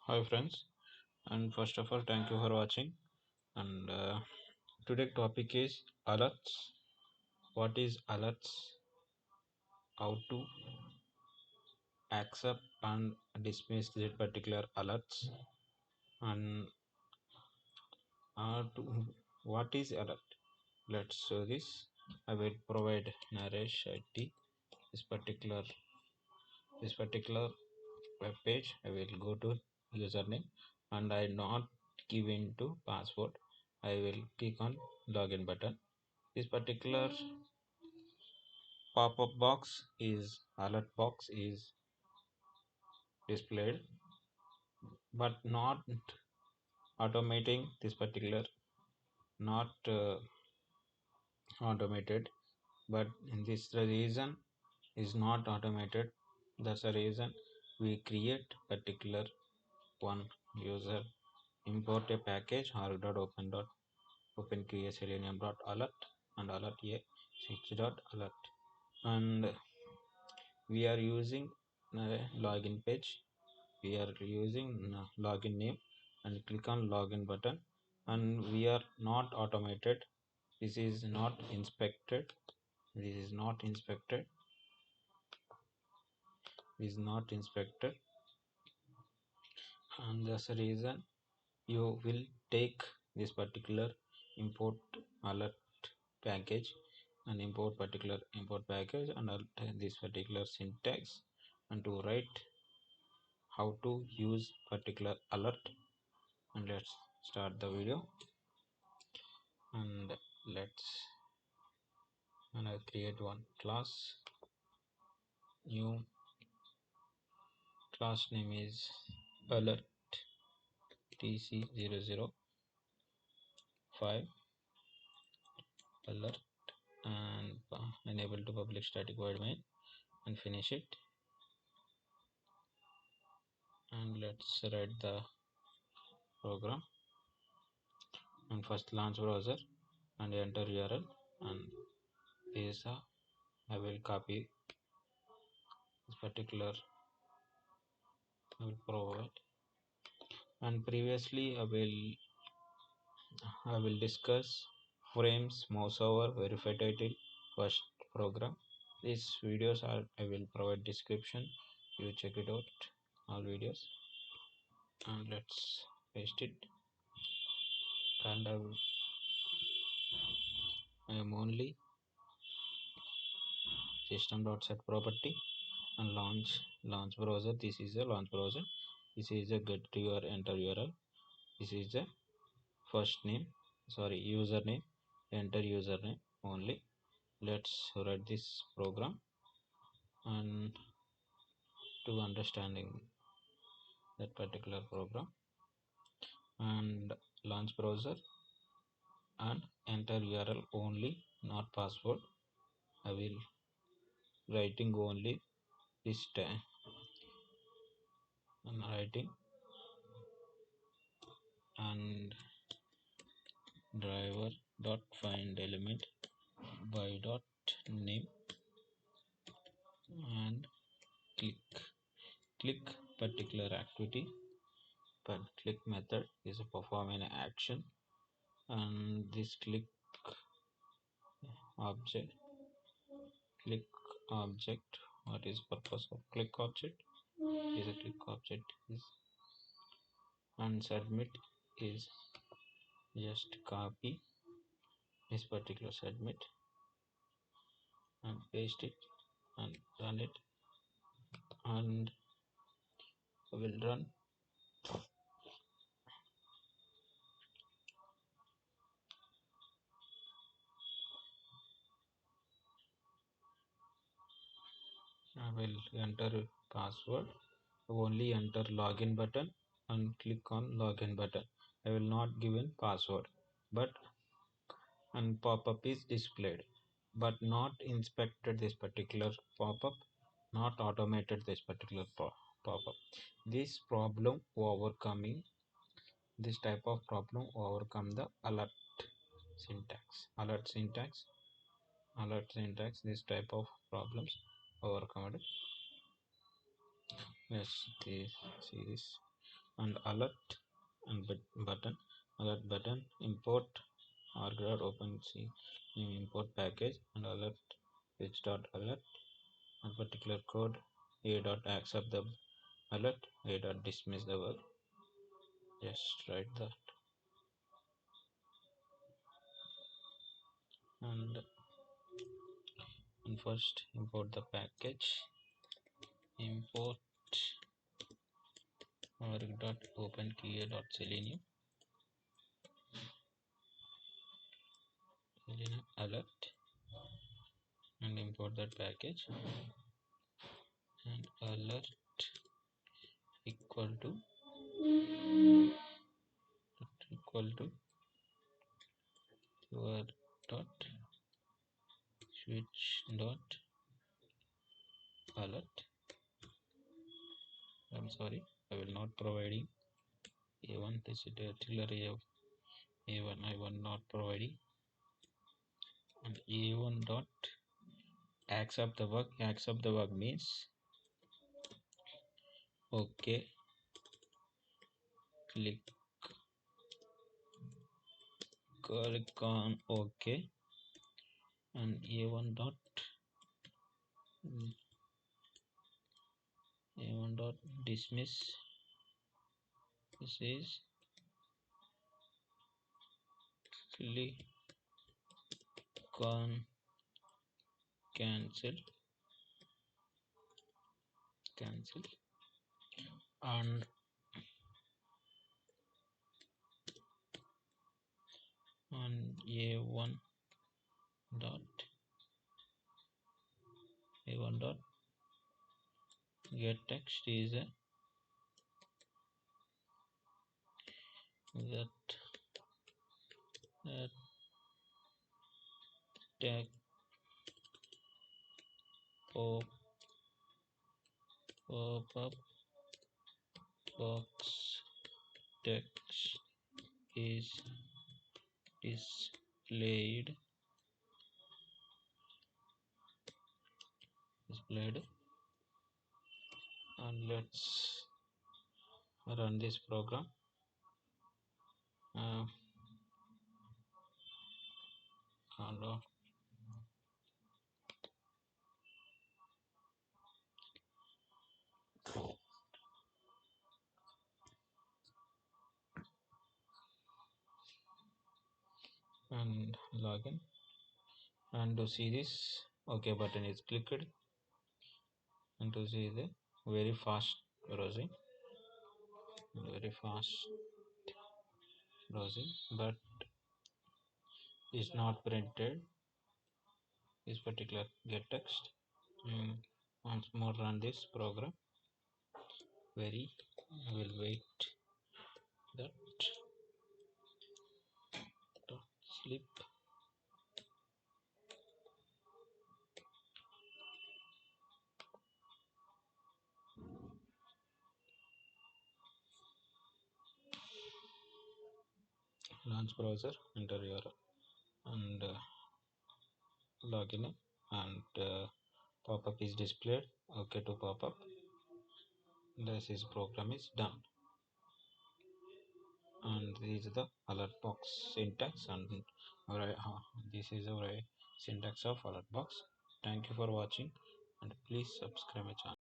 Hi friends, and first of all thank you for watching. And today topic is alerts. What is alerts? How to accept and dismiss that particular alerts, and what is alert? Let's show this. I will provide Naresh IT this particular web page. I will go to username and I not give into password. I will click on login button. This particular pop-up box is alert box is displayed, but not automating this particular, not automated, but in this the reason is not automated. That's the reason we create particular one user import a package or open create selenium dot alert and alert a 6 dot alert, and we are using a login page. We are using login name and click on login button, and we are not automated. This is not inspected. This is not inspected. This is not inspected, and that's the reason you will take this particular import alert package and import particular import package and this particular syntax and to write how to use particular alert. And let's start the video, and I create one class. New class name is alert tc005 alert, and enable to public static void main and finish it. And let's write the program, and first launch browser and enter URL, and this I will copy this particular. I will provide, and previously I will discuss frames, mouse over, verify title, first program. These videos are I will provide description. You check it out, all videos. And let's paste it. And I am only system.set property and launch browser. This is a launch browser. This is a get your enter URL. This is the first name, sorry, username. Enter username only. Let's write this program and to understanding that particular program, and launch browser and enter URL only, not password. I will writing only this time. I'm writing and driver dot find element by dot name and click particular activity, but click method is a perform an action, and this object click object. What is purpose of click object? Is a click object is, and submit is just copy this particular submit and paste it and run it, and will run. I will enter password, only enter login button and click on login button. I will not give in password, but and pop-up is displayed, but not inspected this particular pop-up, not automated this particular pop-up. This problem overcoming, this type of problem overcome the alert syntax, this type of problems overcome. Let's see this. and alert and alert button, import argrat open c import package and alert which dot alert and particular code a dot accept the alert, a dot dismiss the work. Just write that and first import the package, import org dot open key dot selenium alert and import that package and alert equal to your dot switch dot alert. I'm sorry, I will not providing a1. This is artillery a1. I will not providing and a1 dot accept the work. Accept the work means okay. Click on OK and a1 dot dismiss. This is click on cancel and a1 dot get text is that tag pop-up box text is displayed and let's run this program. And login and to see this OK button is clicked and to see the very fast browsing, but is not printed this particular get text. Once more run this program. I will wait that sleep. Launch browser, enter URL and login and pop-up is displayed. OK to pop-up. This program is done. And this is the alert box syntax and this is our syntax of alert box. Thank you for watching and please subscribe my channel.